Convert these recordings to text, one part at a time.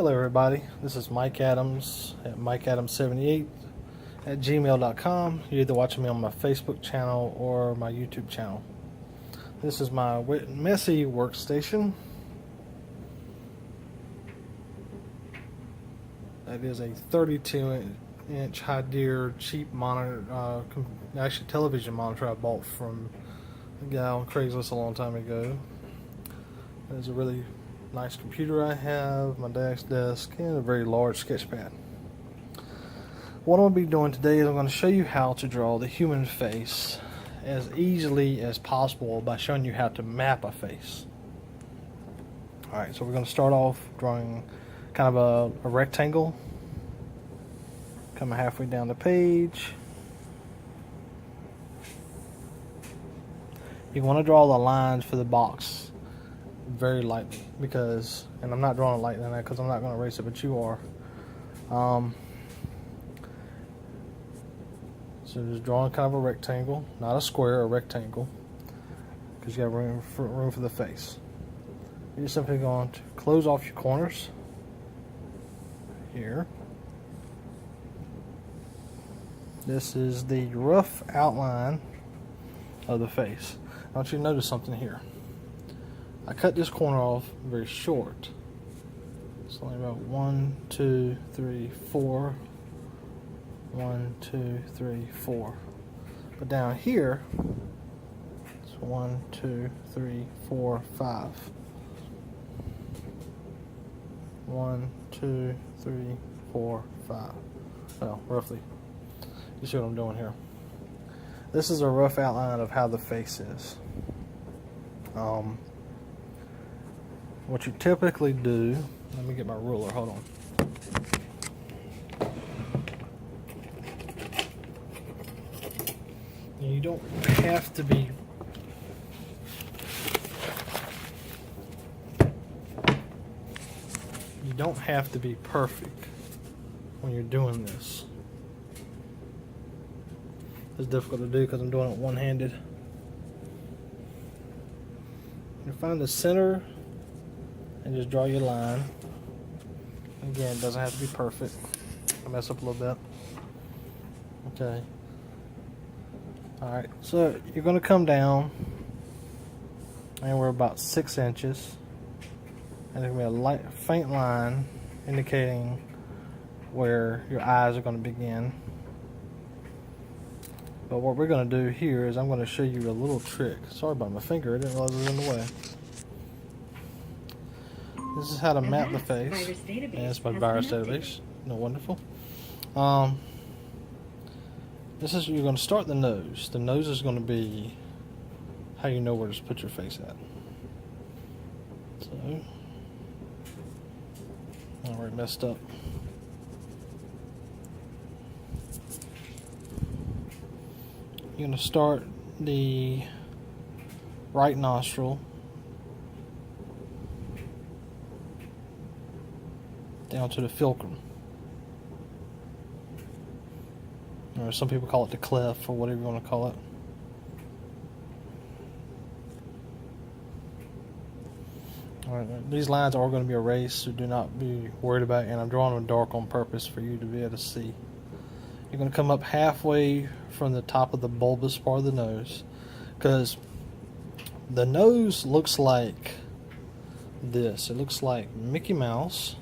Hello everybody, this is Mike Adams at MikeAdams78 at gmail.com. You're either watching me on my Facebook channel or my YouTube channel. This is my messy workstation. That is a 32-inch high-deer cheap monitor, actually television monitor I bought from a guy on Craigslist a long time ago. It's a really nice computer I have, my dad's desk, and a very large sketch pad. What I'm going to be doing today is I'm going to show you how to draw the human face as easily as possible by showing you how to map a face. Alright, so we're going to start off drawing kind of a rectangle, coming halfway down the page. You want to draw the lines for the box very lightly, because, and I'm not drawing it lightly now because I'm not going to erase it, but you are. So just drawing kind of a rectangle, not a square, a rectangle, because you got room for the face. You're simply going to close off your corners here. This is the rough outline of the face. I want you to notice something here. I cut this corner off very short. It's only about 1, 2, 3, 4. 1, 2, 3, 4. But down here, it's 1, 2, 3, 4, 5. 1, 2, 3, 4, 5. Well, roughly. You see what I'm doing here. This is a rough outline of how the face is. What you typically do, let me get my ruler, hold on. You don't have to be perfect when you're doing this. It's difficult to do because I'm doing it one-handed. You find the center and just draw your line. Again, it doesn't have to be perfect. I mess up a little bit. Okay. Alright, so you're going to come down, and we're about 6 inches. And there's going to be a light, faint line indicating where your eyes are going to begin. But what we're going to do here is I'm going to show you a little trick. Sorry about my finger, I didn't realize it was in the way. This is how to map the face. And it's my virus database. No, wonderful. This is, you're going to start the nose. The nose is going to be how you know where to put your face at. So, I already messed up. You're going to start the right nostril down to the fulcrum, or some people call it the cleft, or whatever you want to call it. Alright, these lines are going to be erased, so do not be worried about it, and I'm drawing them dark on purpose for you to be able to see. You're going to come up halfway from the top of the bulbous part of the nose, because the nose looks like this. It looks like Mickey Mouse,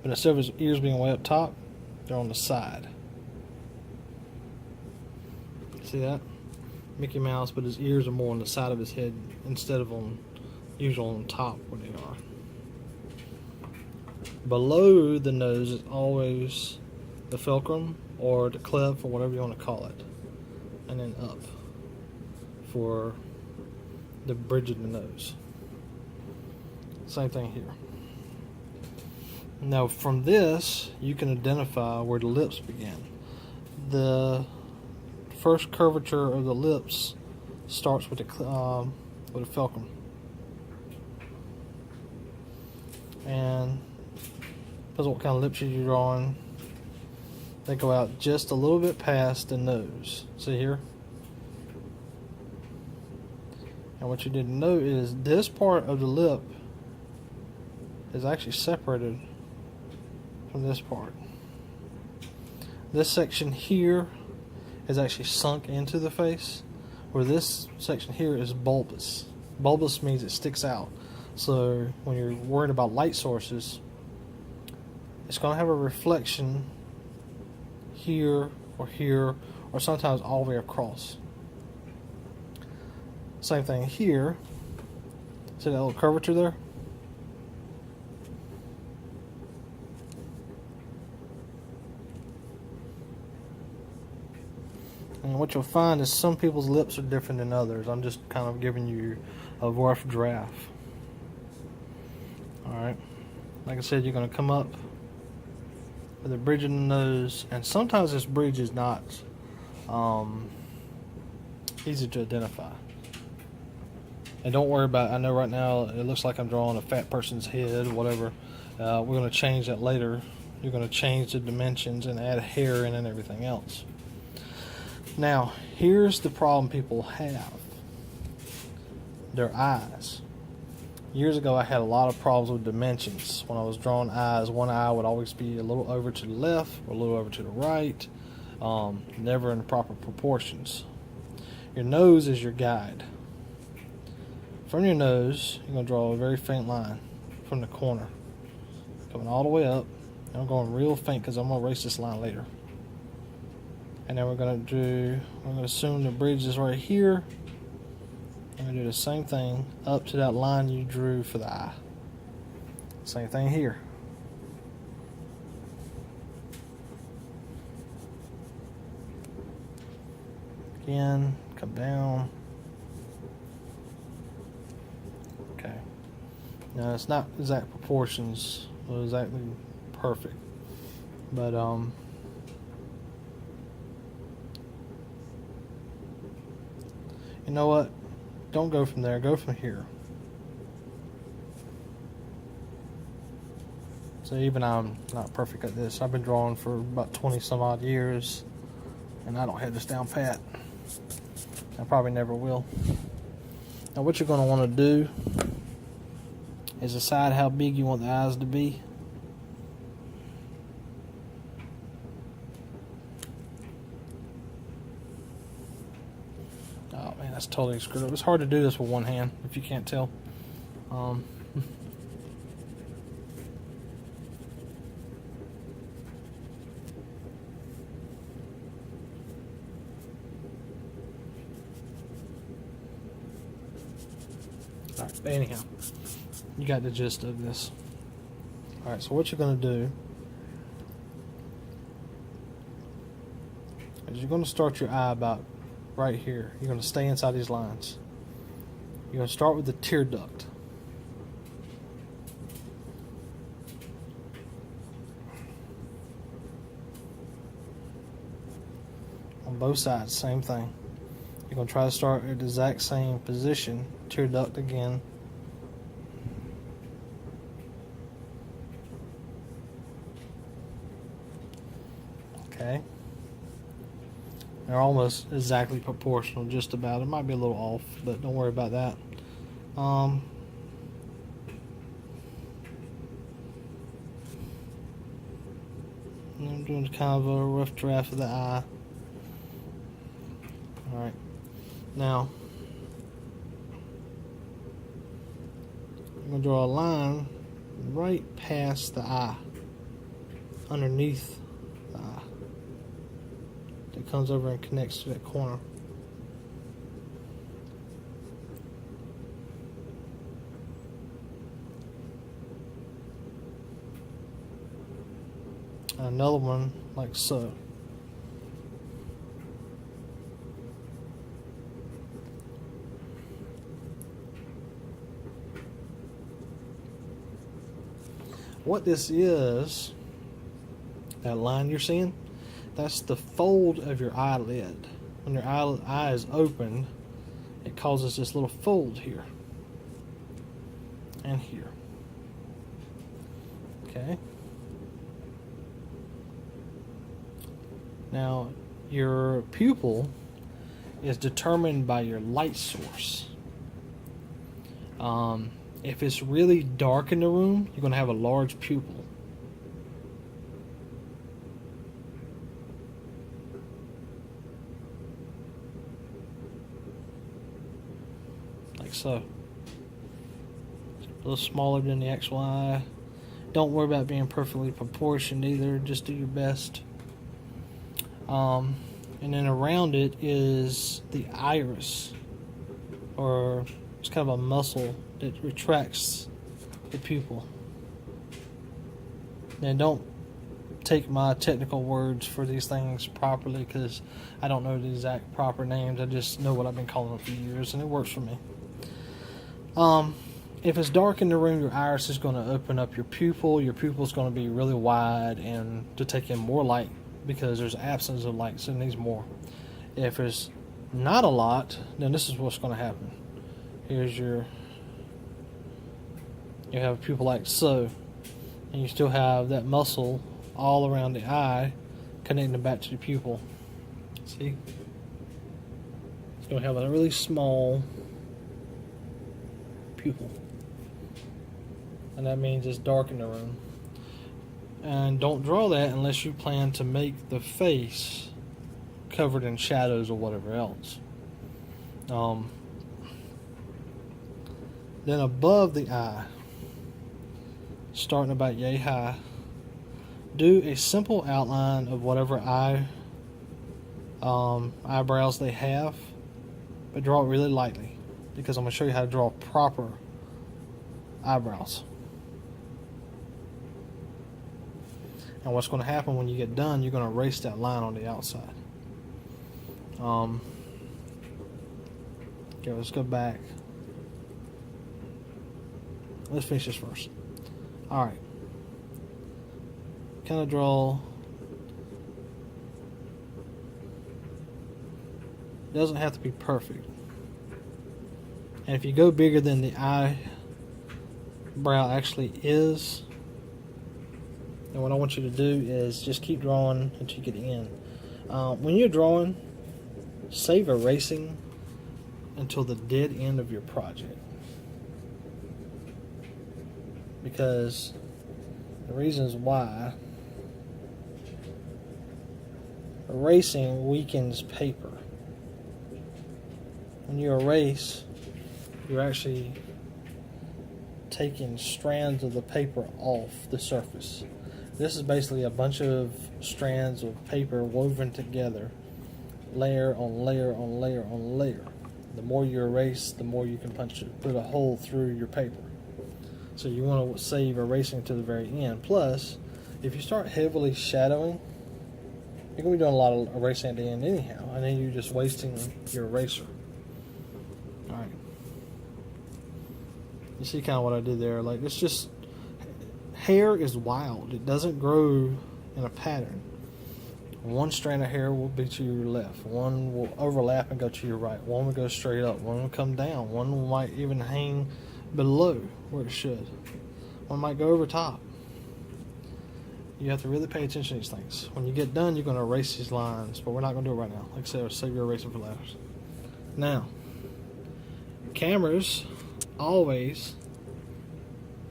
but instead of his ears being way up top, they're on the side. See that? Mickey Mouse, but his ears are more on the side of his head instead of usually on top where they are. Below the nose is always the fulcrum or the cleft, or whatever you want to call it, and then up for the bridge of the nose. Same thing here. Now from this you can identify where the lips begin. The first curvature of the lips starts with a fulcrum, and depends on what kind of lips you're drawing. They go out just a little bit past the nose. See here? And what you didn't know is this part of the lip is actually separated from this part. This section here is actually sunk into the face, where this section here is bulbous. Bulbous means it sticks out. So when you're worried about light sources, it's going to have a reflection here, or sometimes all the way across. Same thing here. See that little curvature there? And what you'll find is some people's lips are different than others. I'm just kind of giving you a rough draft. Alright. Like I said, you're going to come up with a bridge in the nose. And sometimes this bridge is not easy to identify. And don't worry about it. I know right now it looks like I'm drawing a fat person's head or whatever. We're going to change that later. You're going to change the dimensions and add hair in and everything else. Now, here's the problem people have. Their eyes. Years ago, I had a lot of problems with dimensions. When I was drawing eyes, one eye would always be a little over to the left or a little over to the right, never in the proper proportions. Your nose is your guide. From your nose, you're going to draw a very faint line from the corner, coming all the way up. And I'm going real faint because I'm going to erase this line later. And then we're going to assume the bridge is right here. I'm going to do the same thing up to that line you drew for the eye. Same thing here. Again, come down. Okay. Now it's not exact proportions, or exactly perfect, but you know what? Don't go from there. Go from here. So even I'm not perfect at this. I've been drawing for about 20 some odd years, and I don't have this down pat. I probably never will. Now what you're going to want to do is decide how big you want the eyes to be. Oh man, that's totally screwed up. It's hard to do this with one hand, if you can't tell. Alright, but anyhow, you got the gist of this. Alright, so what you're going to do is you're going to start your eye about right here. You're going to stay inside these lines. You're going to start with the tear duct. On both sides, same thing. You're going to try to start at the exact same position. Tear duct again. Okay. They're almost exactly proportional, just about. It might be a little off, but don't worry about that. I'm doing kind of a rough draft of the eye. Alright. Now, I'm going to draw a line right past the eye, underneath the eye, that comes over and connects to that corner. Another one like so. What this is, that line you're seeing, that's the fold of your eyelid. When your eye is open, it causes this little fold here and here. Okay. Now, your pupil is determined by your light source. If it's really dark in the room, you're going to have a large pupil. so. A little smaller than the actual eye. Don't worry about being perfectly proportioned either. Just do your best. And then around it is the iris, or it's kind of a muscle that retracts the pupil. And don't take my technical words for these things properly, because I don't know the exact proper names. I just know what I've been calling them for years, and it works for me. If it's dark in the room, your iris is going to open up your pupil. Your pupil is going to be really wide and to take in more light, because there's absence of light, so it needs more. If there's not a lot, then this is what's going to happen. Here's you have a pupil like so, and you still have that muscle all around the eye connecting back to the pupil. See? It's going to have a really small pupil, and that means it's dark in the room. And don't draw that unless you plan to make the face covered in shadows or whatever else. Then above the eye, starting about yay high, do a simple outline of whatever eyebrows they have, but draw it really lightly, because I'm going to show you how to draw proper eyebrows. And what's going to happen when you get done, you're going to erase that line on the outside. Okay, let's go back. Let's finish this first. Alright. Kind of draw. Doesn't have to be perfect. And if you go bigger than the eyebrow actually is, then what I want you to do is just keep drawing until you get the end. When you're drawing, save erasing until the dead end of your project. Because the reasons why: erasing weakens paper. When you erase, you're actually taking strands of the paper off the surface. This is basically a bunch of strands of paper woven together, layer on layer on layer on layer. The more you erase, the more you can put a hole through your paper. So you want to save erasing to the very end. Plus, if you start heavily shadowing, you're going to be doing a lot of erasing at the end anyhow, and then you're just wasting your eraser. Alright. You see kind of what I did there. Like, it's just, hair is wild. It doesn't grow in a pattern. One strand of hair will be to your left. One will overlap and go to your right. One will go straight up. One will come down. One might even hang below where it should. One might go over top. You have to really pay attention to these things. When you get done, you're going to erase these lines, but we're not going to do it right now. Like I said, save your erasing for last. Now, cameras always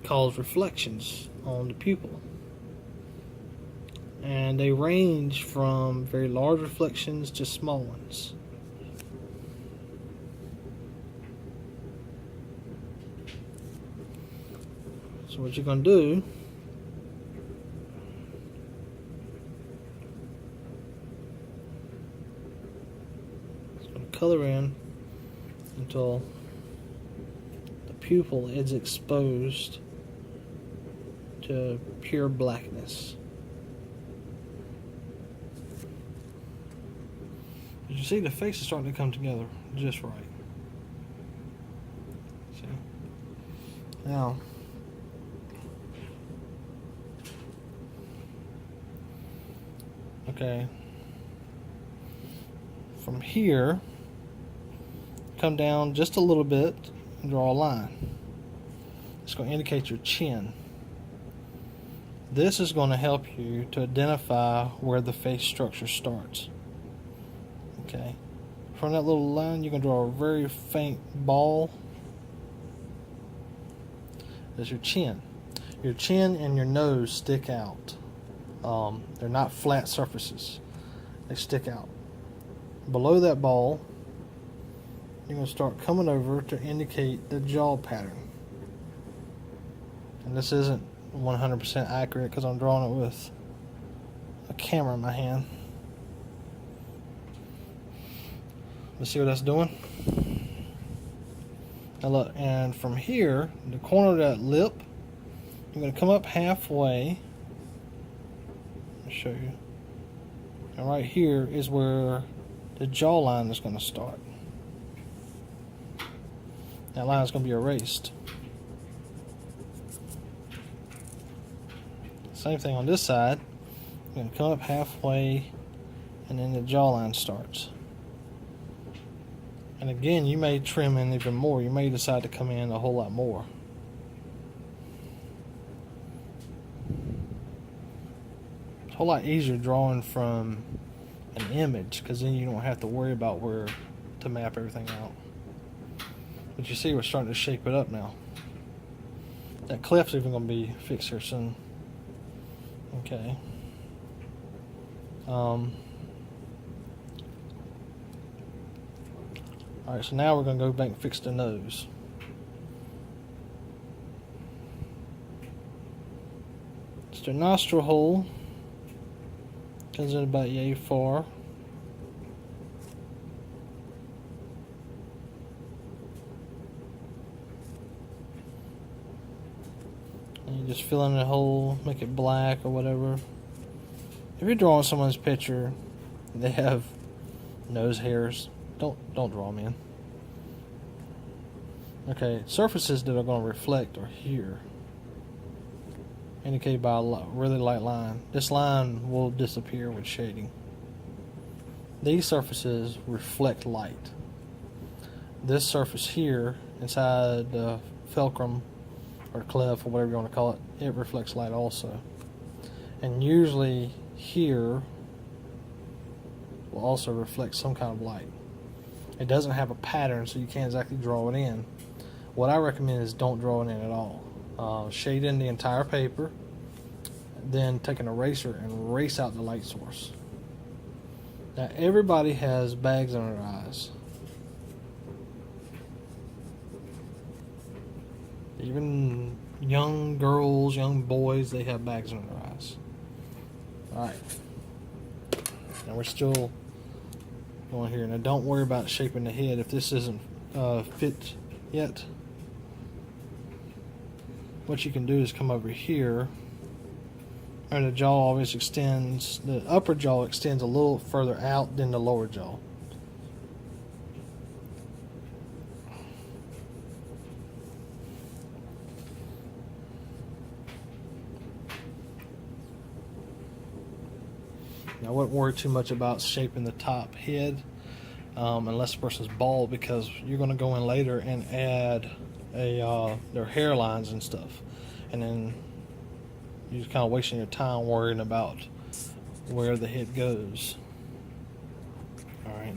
cause reflections on the pupil. And they range from very large reflections to small ones. So what you're going to do is going to color in until the pupil is exposed to pure blackness. As you see, the face is starting to come together just right. See? Now, okay, from here, come down just a little bit and draw a line. It's going to indicate your chin. This is going to help you to identify where the face structure starts. Okay, from that little line, you can draw a very faint ball. That's your chin. Your chin and your nose stick out. They're not flat surfaces. They stick out. Below that ball, you're going to start coming over to indicate the jaw pattern. And this isn't 100% accurate because I'm drawing it with a camera in my hand. Let's see what that's doing. Now look, and from here, the corner of that lip, you're going to come up halfway. I'll show you. And right here is where the jawline is going to start. That line is going to be erased. Same thing on this side. You're going to come up halfway, and then the jawline starts. And again, you may trim in even more. You may decide to come in a whole lot more. It's a whole lot easier drawing from an image, because then you don't have to worry about where to map everything out. But you see, we're starting to shape it up now. That cleft's even going to be fixed here soon. Okay. Alright, so now we're going to go back and fix the nose. It's the nostril hole. Comes in about yay far. And you just fill in the hole, make it black or whatever. If you're drawing someone's picture, they have nose hairs. Don't draw them in. Okay, surfaces that are going to reflect are here, indicated by a really light line. This line will disappear with shading. These surfaces reflect light. This surface here, inside the fulcrum or cleft or whatever you want to call it, it reflects light also. And usually here will also reflect some kind of light. It doesn't have a pattern, so you can't exactly draw it in. What I recommend is don't draw it in at all. Shade in the entire paper, then take an eraser and erase out the light source. Now everybody has bags under their eyes. Even young girls, young boys, they have bags under their eyes. Alright. Now we're still going here. Now don't worry about shaping the head if this isn't fit yet. What you can do is come over here, and the jaw always extends, the upper jaw extends a little further out than the lower jaw. Now I wouldn't worry too much about shaping the top head unless the person's bald, because you're going to go in later and add their hairlines and stuff, and then you're just kind of wasting your time worrying about where the head goes. Alright.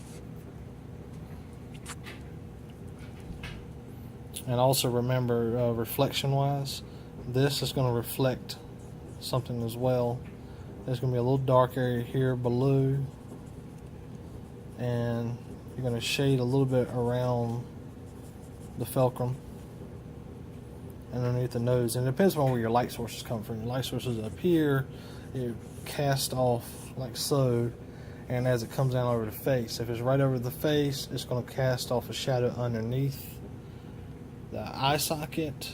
And also remember, reflection wise, this is going to reflect something as well. There's going to be a little dark area here below, and you're going to shade a little bit around the fulcrum and underneath the nose. And it depends on where your light sources come from. Your light sources up here, you cast off like so, and as it comes down over the face, if it's right over the face, it's going to cast off a shadow underneath the eye socket,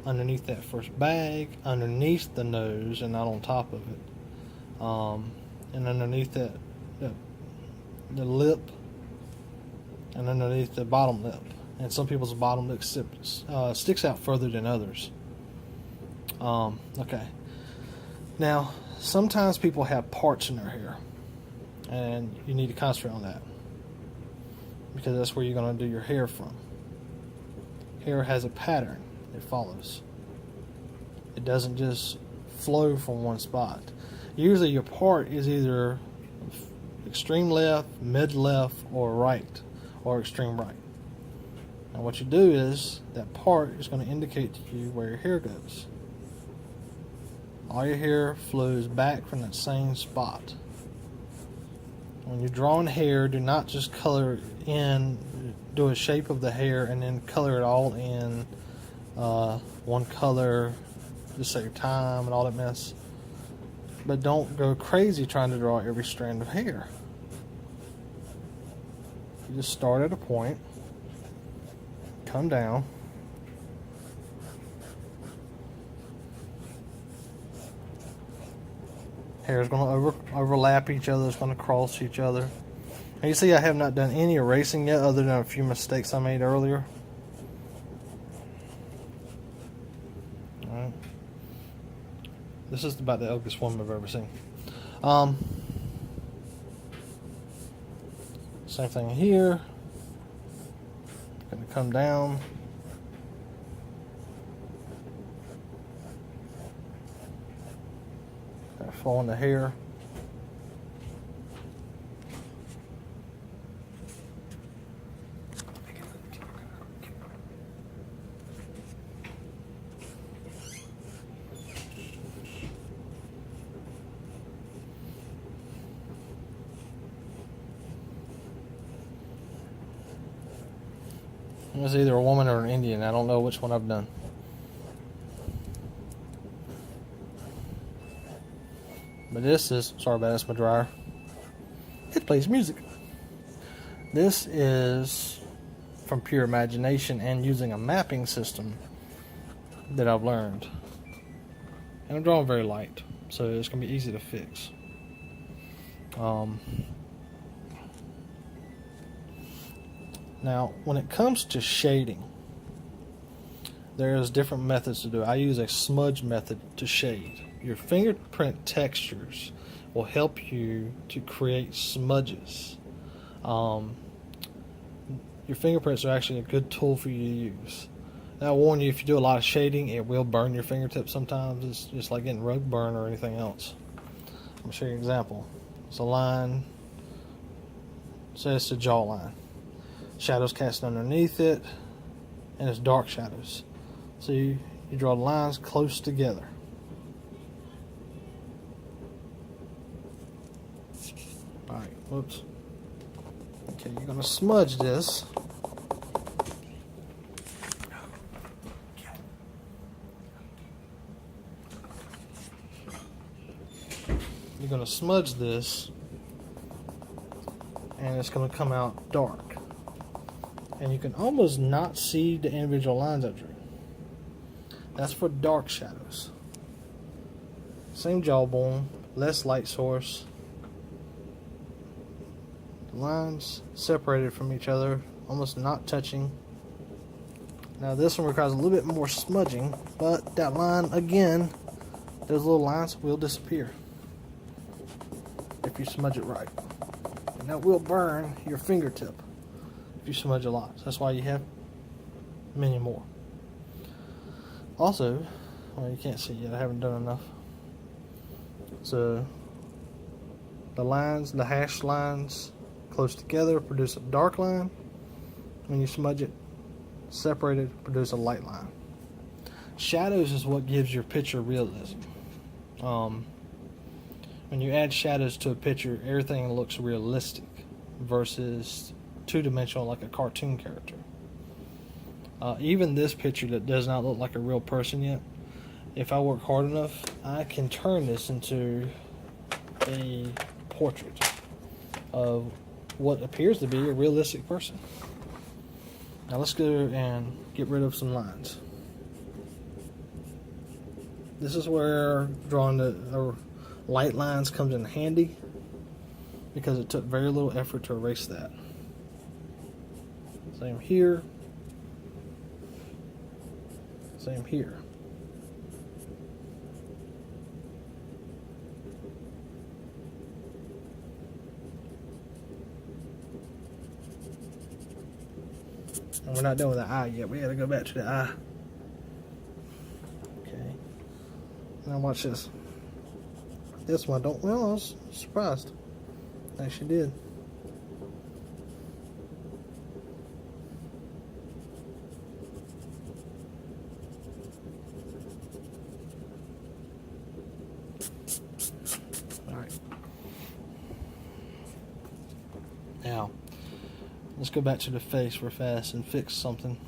underneath that first bag, underneath the nose and not on top of it. And underneath the lip, and underneath the bottom lip. And some people's bottom lip sticks out further than others. Okay. Now, sometimes people have parts in their hair, and you need to concentrate on that, because that's where you're going to do your hair from. Hair has a pattern it follows. It doesn't just flow from one spot. Usually your part is either extreme left, mid left, or right, or extreme right. And what you do is, that part is going to indicate to you where your hair goes. All your hair flows back from that same spot. When you're drawing hair, do not just color in do a shape of the hair and then color it all in one color, just save time and all that mess. But don't go crazy trying to draw every strand of hair. You just start at a point, come down, hair is going to overlap each other, it's going to cross each other. And you see I have not done any erasing yet other than a few mistakes I made earlier. Alright. This is about the ugliest woman I've ever seen. Same thing here. Going to come down. Fall in the hair. It was either a woman or an Indian. I don't know which one I've done. But this is, sorry about this, my dryer. It plays music. This is from pure imagination and using a mapping system that I've learned. And I'm drawing very light, so it's going to be easy to fix. Now, when it comes to shading, there's different methods to do it. I use a smudge method to shade. Your fingerprint textures will help you to create smudges. Your fingerprints are actually a good tool for you to use. Now, I warn you, if you do a lot of shading, it will burn your fingertips sometimes. It's just like getting rug burn or anything else. I'm going to show you an example. It's a line, say it's a jawline. Shadows cast underneath it, and it's dark shadows. So you draw the lines close together. Alright, whoops. Okay, you're going to smudge this. You're going to smudge this, and it's going to come out dark. And you can almost not see the individual lines I drew. That's for dark shadows. Same jawbone, less light source. The lines separated from each other, almost not touching. Now this one requires a little bit more smudging, but that line, again, those little lines will disappear if you smudge it right. And that will burn your fingertip if you smudge a lot. So that's why you have many more. Also, well, you can't see yet, I haven't done enough. So the lines, the hashed lines close together produce a dark line. When you smudge it separated, produce a light line. Shadows is what gives your picture realism. When you add shadows to a picture, everything looks realistic versus two-dimensional like a cartoon character. Even this picture that does not look like a real person yet, if I work hard enough, I can turn this into a portrait of what appears to be a realistic person. Now let's go and get rid of some lines. This is where drawing the light lines comes in handy, because it took very little effort to erase that. Same here. Same here. And we're not done with the eye yet. We gotta go back to the eye. Okay. Now watch this. This one don't, well, I was surprised. Actually did. Alright. Now, let's go back to the face real fast and fix something.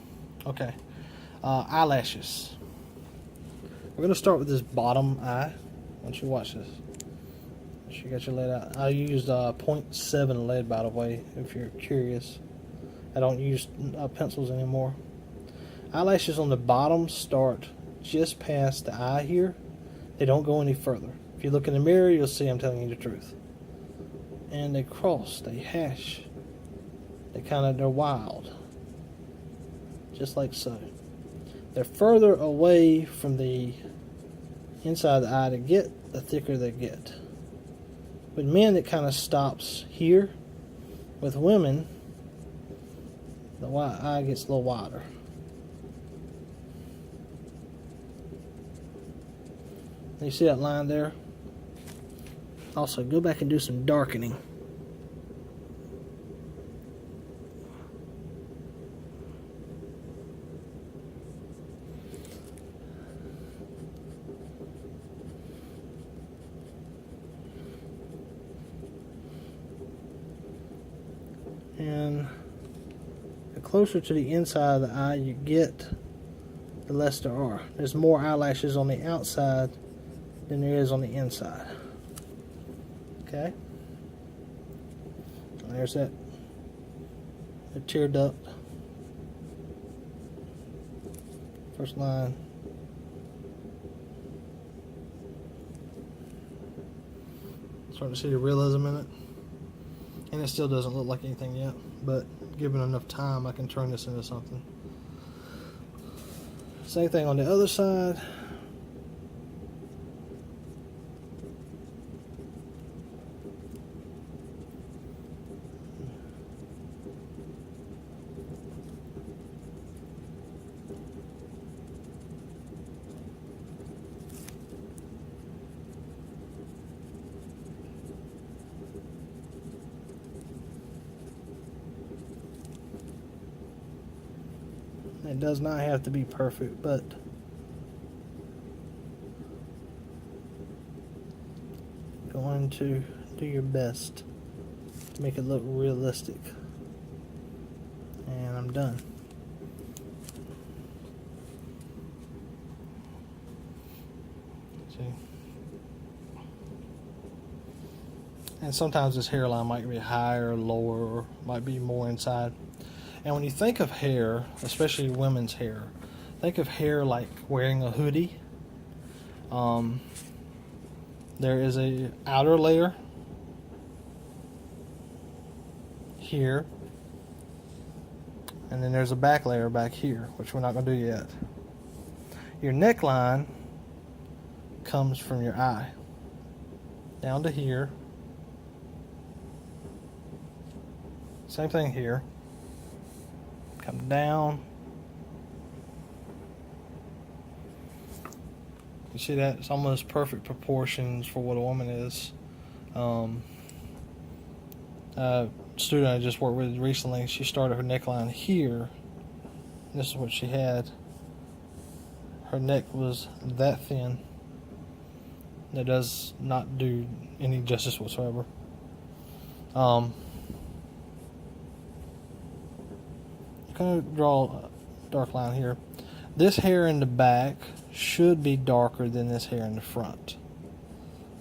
Okay. Eyelashes. We're going to start with this bottom eye. Once you watch this. You got your lead out. I used .7 lead, by the way, if you're curious. I don't use pencils anymore. Eyelashes on the bottom start just past the eye here. They don't go any further. If you look in the mirror, you'll see I'm telling you the truth. And they cross, they hash. They're wild. Just like so. They're further away from the inside of the eye to get, the thicker they get. With men, it kind of stops here. With women, the eye gets a little wider. You see that line there? Also, go back and do some darkening. And the closer to the inside of the eye you get, the less there are. There's more eyelashes on the outside than there is on the inside. Okay? And there's that tear duct. First line. Starting to see the realism in it. And it still doesn't look like anything yet, but given enough time, I can turn this into something. Same thing on the other side. It does not have to be perfect, but going to do your best to make it look realistic. And I'm done. See? And sometimes this hairline might be higher or lower, or might be more inside. And when you think of hair, especially women's hair, think of hair like wearing a hoodie. There is a outer layer here, and then there's a back layer back here, which we're not going to do yet. Your neckline comes from your eye down to here. Same thing here. Come down. You see that? It's almost perfect proportions for what a woman is. A student I just worked with recently, she started her neckline here. This is what she had. Her neck was that thin. That does not do any justice whatsoever. Going to draw a dark line here. This hair in the back should be darker than this hair in the front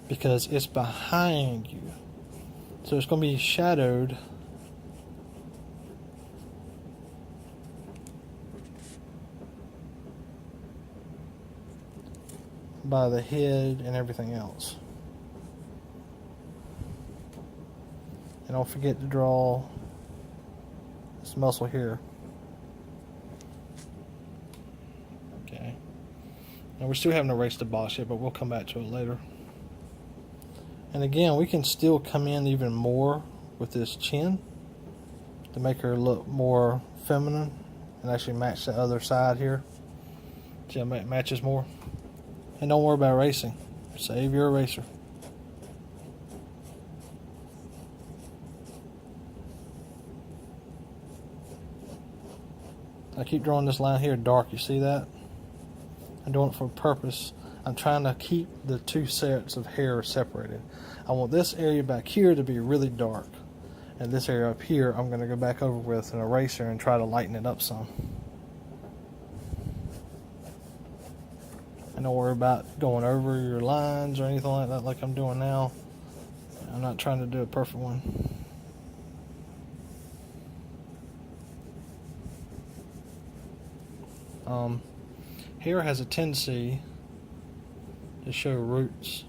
because it's behind you, so it's going to be shadowed by the head and everything else. And don't forget to draw this muscle here. And we still haven't erased the box yet, but we'll come back to it later. And again, we can still come in even more with this chin to make her look more feminine and actually match the other side here. See how it matches more. And don't worry about erasing. Save your eraser. I keep drawing this line here dark. You see that? I'm doing it for a purpose. I'm trying to keep the two sets of hair separated. I want this area back here to be really dark, And this area up here, I'm going to go back over with an eraser and try to lighten it up some. And don't worry about going over your lines or anything like that like I'm doing now. I'm not trying to do a perfect one. Hair has a tendency to show roots.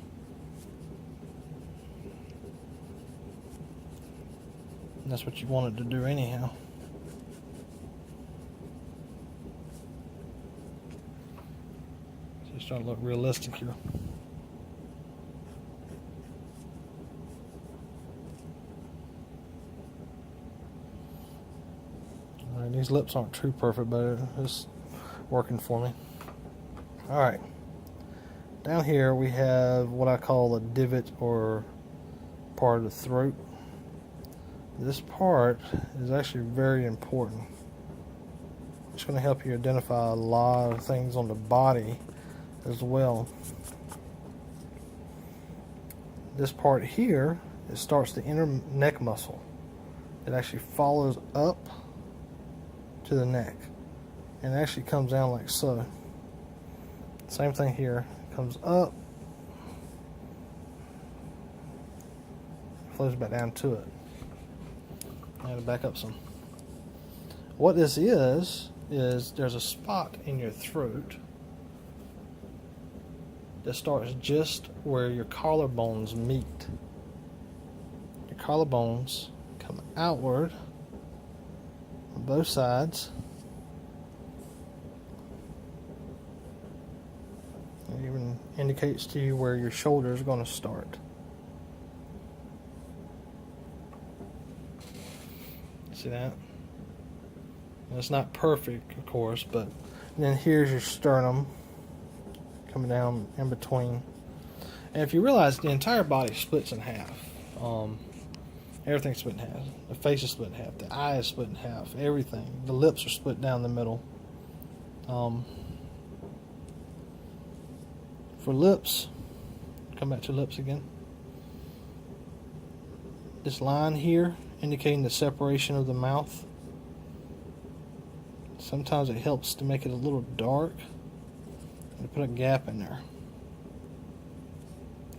And that's what you want it to do anyhow. So it's starting to look realistic here. Alright, these lips aren't too perfect, but it's working for me. Alright. Down here we have what I call a divot, or part of the throat. This part is actually very important. It's going to help you identify a lot of things on the body as well. This part here, it starts the inner neck muscle. It actually follows up to the neck and actually comes down like so. Same thing here, comes up, flows back down to it. I gotta back up some. What this is there's a spot in your throat that starts just where your collarbones meet. Your collarbones come outward on both sides. It even indicates to you where your shoulder is going to start. See that? And it's not perfect, of course, but then here's your sternum coming down in between. And if you realize, the entire body splits in half. Everything's split in half. The face is split in half. The eye is split in half. Everything. The lips are split down the middle. For lips, come back to lips again. This line here indicating the separation of the mouth. Sometimes it helps to make it a little dark and to put a gap in there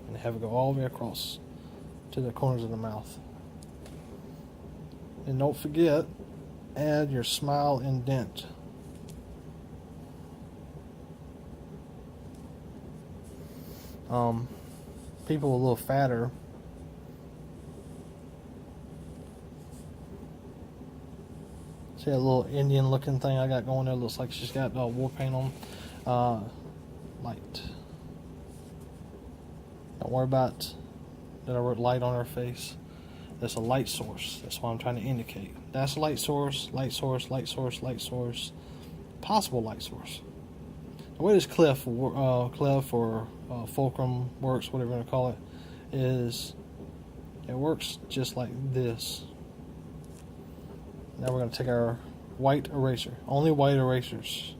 and have it go all the way across to the corners of the mouth. And don't forget, add your smile indent. People a little fatter, see that little Indian looking thing I got going there? Looks like she's got war paint on. Light. Don't worry about that I wrote light on her face. That's a light source. That's what I'm trying to indicate. That's a light source, light source, light source, light source. Possible light source. The way this cleft or fulcrum works, whatever you want to call it, is it works just like this. Now we're going to take our white eraser. Only white erasers.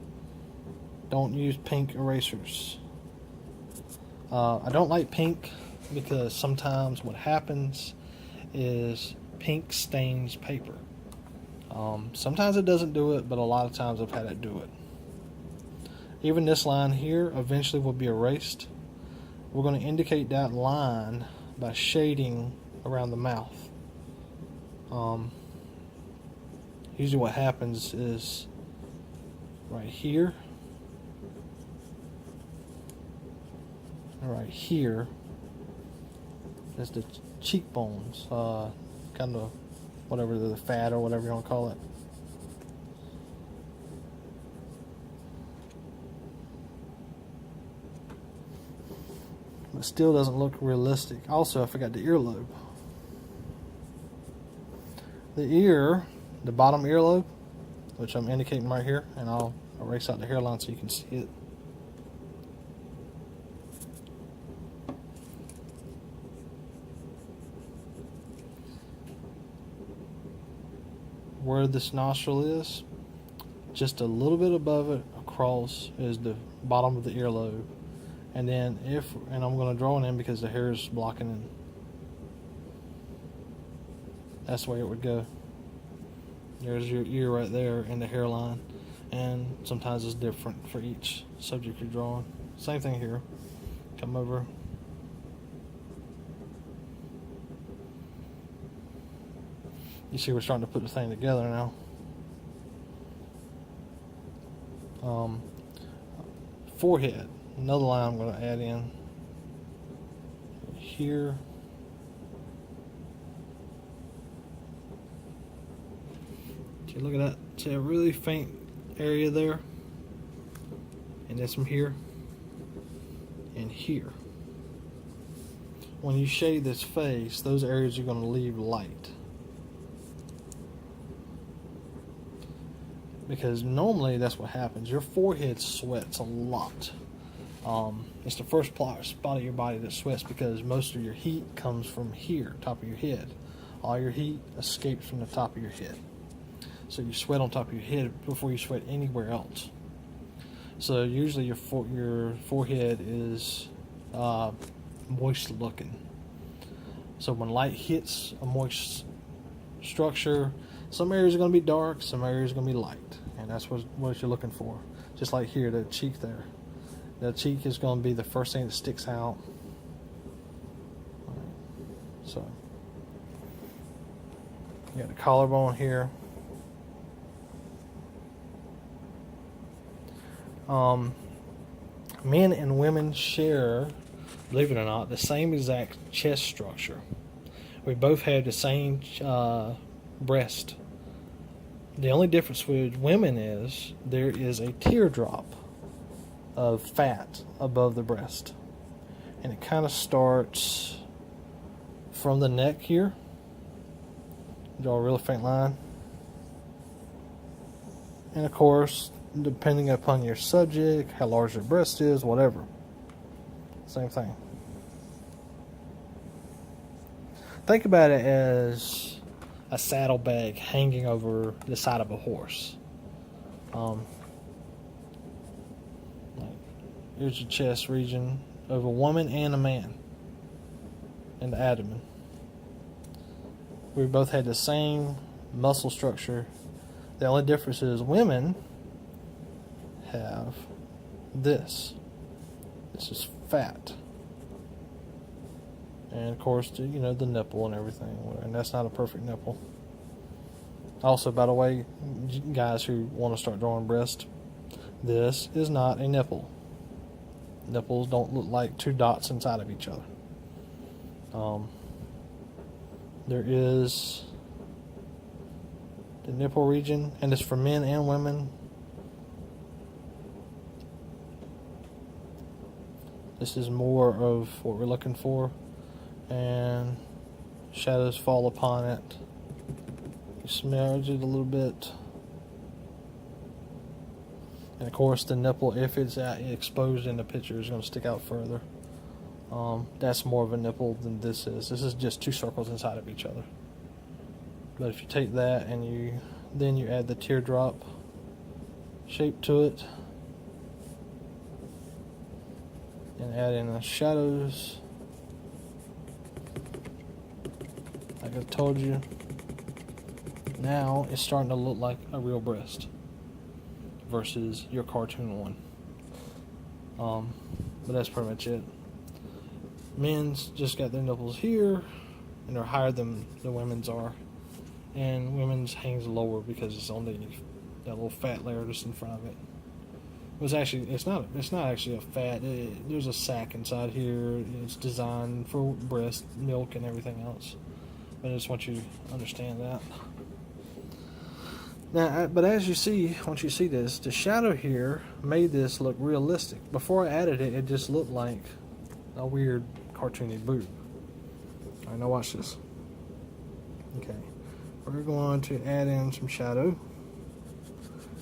Don't use pink erasers. I don't like pink because sometimes what happens is pink stains paper. Sometimes it doesn't do it, but a lot of times I've had it do it. Even this line here eventually will be erased. We're going to indicate that line by shading around the mouth. Usually what happens is right here and right here is the cheekbones, kind of whatever, the fat or whatever you want to call it. But still doesn't look realistic. Also, I forgot the earlobe. The ear, the bottom earlobe, which I'm indicating right here, and I'll erase out the hairline so you can see it. Where this nostril is, just a little bit above it across is the bottom of the earlobe. And then I'm going to draw it in because the hair is blocking in. That's where it would go. There's your ear right there and the hairline. And sometimes it's different for each subject you're drawing. Same thing here. Come over. You see we're starting to put the thing together now. Forehead. Another line I'm going to add in here. See, look at that. See a really faint area there? And that's from here and here. When you shade this face, those areas are going to leave light. Because normally that's what happens. Your forehead sweats a lot. It's the first spot of your body that sweats because most of your heat comes from here, top of your head. All your heat escapes from the top of your head. So you sweat on top of your head before you sweat anywhere else. So usually your forehead is moist looking. So when light hits a moist structure, some areas are going to be dark, some areas are going to be light. And that's what you're looking for. Just like here, the cheek there. The cheek is going to be the first thing that sticks out. So you got the collarbone here. Men and women share, believe it or not, the same exact chest structure. We both have the same breast. The only difference with women is there is a teardrop of fat above the breast. And it kind of starts from the neck here. Draw a real faint line. And of course, depending upon your subject, how large your breast is, whatever. Same thing. Think about it as a saddlebag hanging over the side of a horse. Here's your chest region of a woman and a man, and the abdomen. We both had the same muscle structure. The only difference is women have this. This is fat. And of course, the nipple and everything. And that's not a perfect nipple. Also, by the way, guys who want to start drawing breast, this is not a nipple. Nipples don't look like two dots inside of each other. There is the nipple region, and it's for men and women. This is more of what we're looking for. And shadows fall upon it. You smudge it a little bit. And of course the nipple, if it's exposed in the picture, is going to stick out further. That's more of a nipple than this is. This is just two circles inside of each other. But if you take that and you add the teardrop shape to it, and add in the shadows, like I told you, now it's starting to look like a real breast versus your cartoon one. But that's pretty much it. Men's just got their nipples here, and they're higher than the women's are, and women's hangs lower because it's on that little fat layer just in front of it. It's not actually a fat. There's a sac inside here. It's designed for breast milk and everything else. But I just want you to understand that. Now, but as you see, once you see this, the shadow here made this look realistic. Before I added it, it just looked like a weird cartoony boob. Alright, now watch this. Okay, we're going to add in some shadow,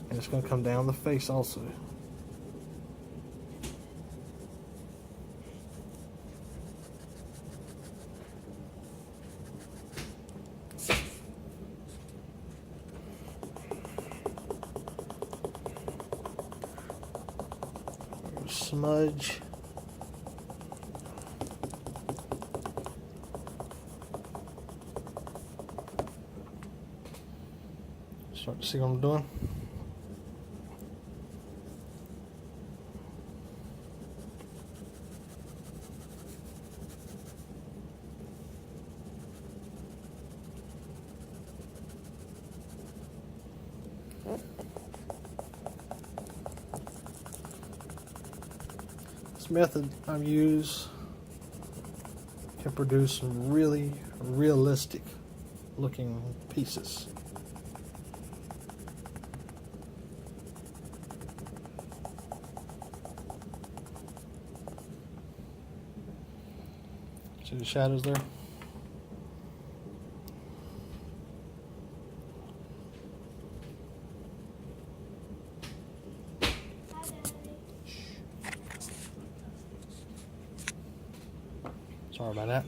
and it's going to come down the face also. Smudge. Start to see what I'm doing. This method I use can produce some really realistic looking pieces. See the shadows there? Sorry about that.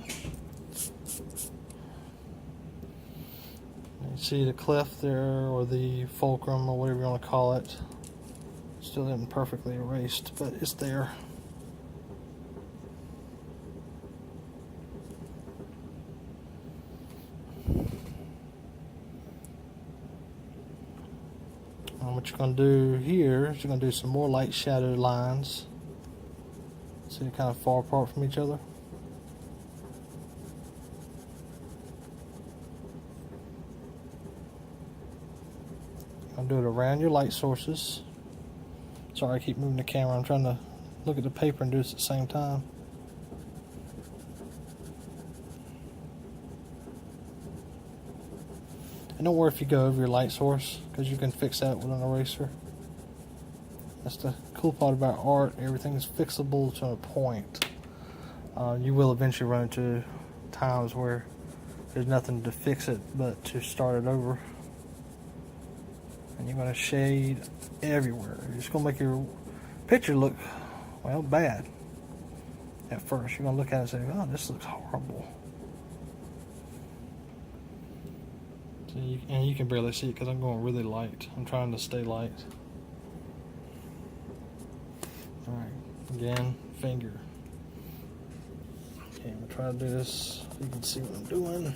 You see the cleft there, or the fulcrum, or whatever you want to call it. Still isn't perfectly erased, but it's there. And what you're going to do here is you're going to do some more light shadow lines. See, they're kind of far apart from each other. I'll do it around your light sources. Sorry, I keep moving the camera. I'm trying to look at the paper and do this at the same time. And don't worry if you go over your light source, because you can fix that with an eraser. That's the cool part about art. Everything is fixable to a point. You will eventually run into times where there's nothing to fix it but to start it over. And you're going to shade everywhere. You're just going to make your picture look, well, bad at first. You're going to look at it and say, oh, this looks horrible. And you can barely see it because I'm going really light. I'm trying to stay light. Alright, again, finger. Okay, I'm going to try to do this so you can see what I'm doing.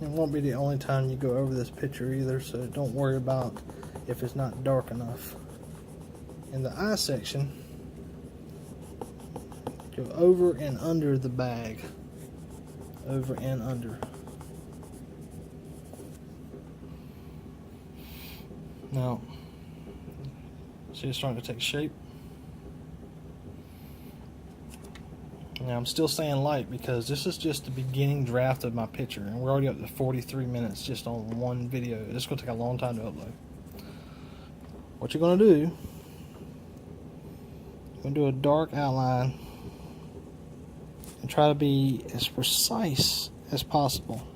It won't be the only time you go over this picture either, so don't worry about if it's not dark enough. In the eye section, go over and under the bag. Over and under. Now, see it's starting to take shape. Now I'm still staying light because this is just the beginning draft of my picture, and we're already up to 43 minutes just on one video. It's going to take a long time to upload. What you're going to do, you're going to do a dark outline and try to be as precise as possible.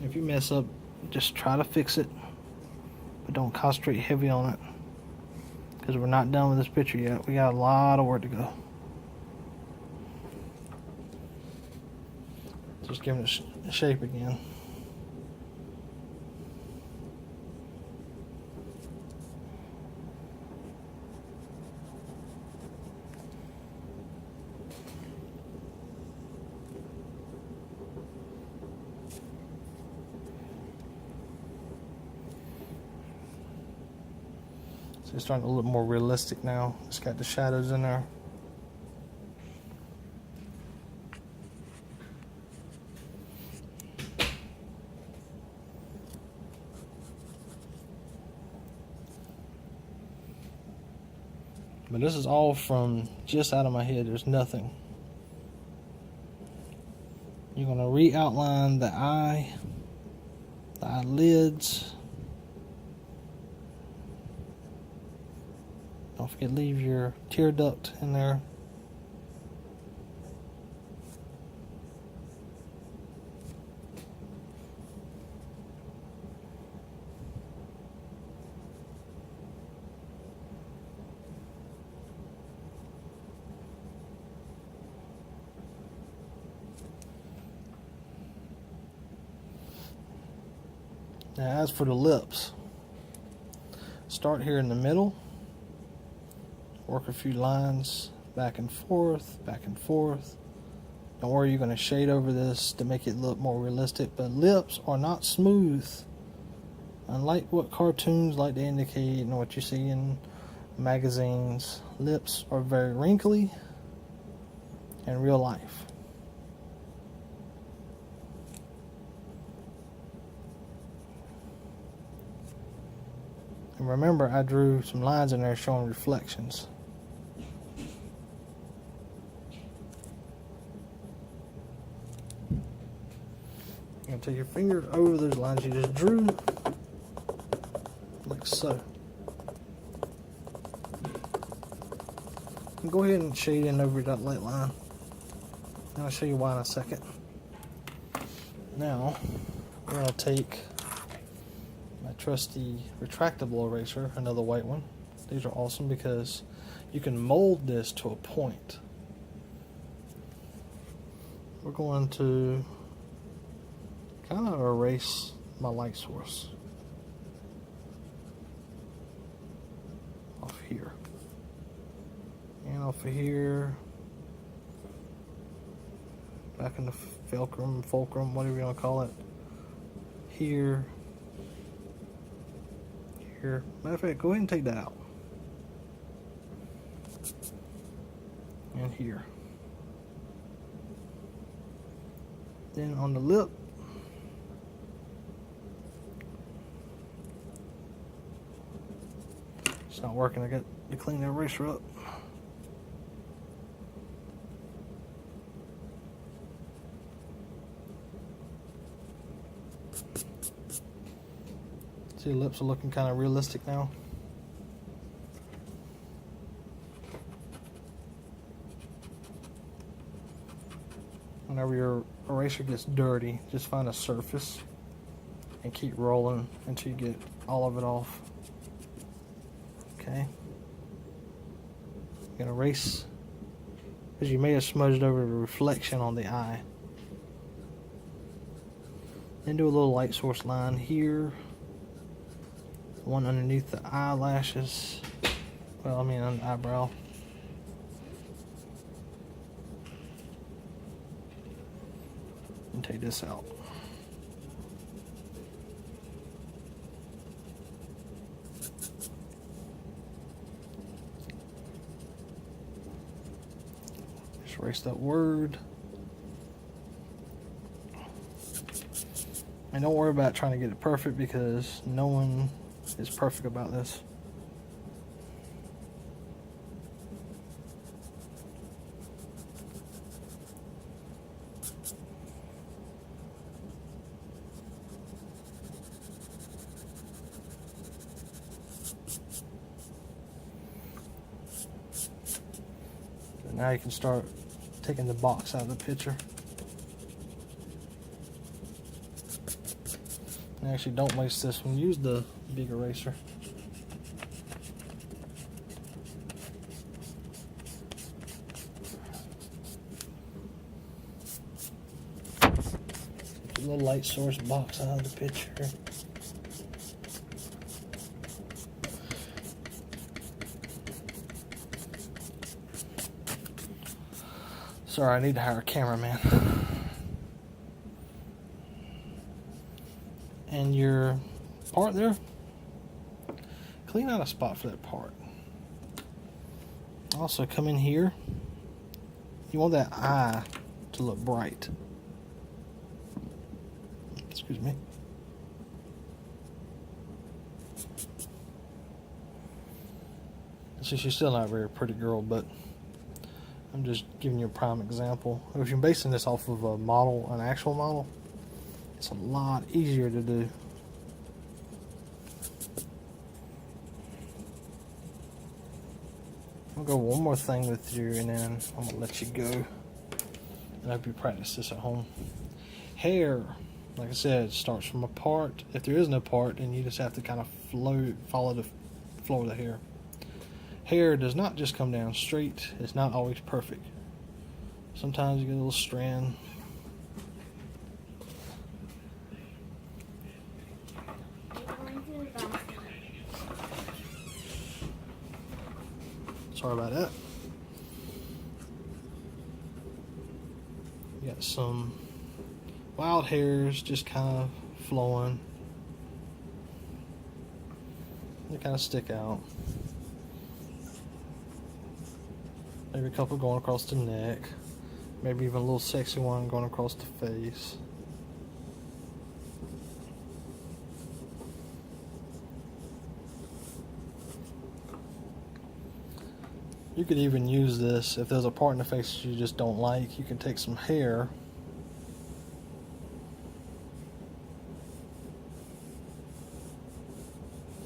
If you mess up, just try to fix it, but don't concentrate heavy on it. Because we're not done with this picture yet. We got a lot of work to go. Just giving it a shape again. It's starting to look more realistic now. It's got the shadows in there. But this is all from just out of my head. There's nothing. You're going to re-outline the eye, the eyelids. Don't forget, leave your tear duct in there. Now, as for the lips, start here in the middle, work a few lines back and forth, back and forth. Don't worry, you're going to shade over this to make it look more realistic, but lips are not smooth. Unlike what cartoons like to indicate and what you see in magazines, lips are very wrinkly in real life. And remember, I drew some lines in there showing reflections. You're going to take your finger over those lines you just drew, like so. And go ahead and shade in over that light line. And I'll show you why in a second. Now, we're going to take my trusty retractable eraser, another white one. These are awesome because you can mold this to a point. We're going to kind of erase my light source off here and off of here, back in the fulcrum, whatever you want to call it, here. Matter of fact, go ahead and take that out. And here. Then on the lip, it's not working. I got to clean the eraser up. See, the lips are looking kind of realistic now. Whenever your eraser gets dirty, just find a surface and keep rolling until you get all of it off. Okay. You're going to erase because you may have smudged over the reflection on the eye. Then do a little light source line here. One underneath the eyelashes. Well, I mean on the eyebrow. And take this out. Just erase that word. And don't worry about trying to get it perfect because no one is perfect about this. And now you can start taking the box out of the picture. And actually, don't waste this one. Use the big eraser. Get the little light source box out of the picture. Sorry, I need to hire a cameraman. And your part there, clean out a spot for that part. Also, come in here. You want that eye to look bright. Excuse me. So she's still not a very pretty girl, but I'm just giving you a prime example. If you're basing this off of a model, an actual model, it's a lot easier to do. I'll go one more thing with you and then I'm going to let you go. And I hope you practice this at home. Hair, like I said, starts from a part. If there is no part, then you just have to kind of follow the flow of the hair. Hair does not just come down straight. It's not always perfect. Sometimes you get a little strand. Sorry about that. You got some wild hairs just kind of flowing. They kind of stick out. Maybe a couple going across the neck. Maybe even a little sexy one going across the face. You could even use this if there's a part in the face you just don't like. You can take some hair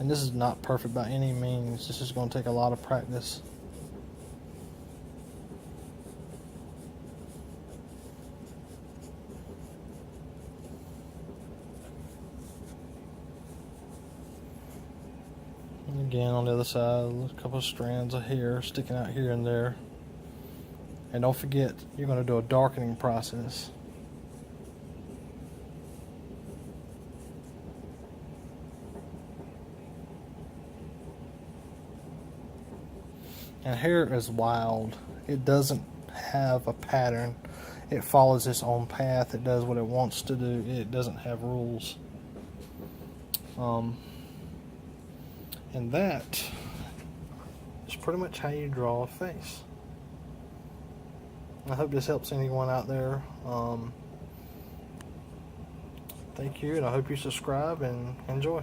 and this is not perfect by any means. This is going to take a lot of practice. And again, on the other side, a couple of strands of hair sticking out here and there. And don't forget, you're going to do a darkening process. And hair is wild. It doesn't have a pattern. It follows its own path. It does what it wants to do. It doesn't have rules. And that is pretty much how you draw a face. I hope this helps anyone out there. Thank you, and I hope you subscribe and enjoy.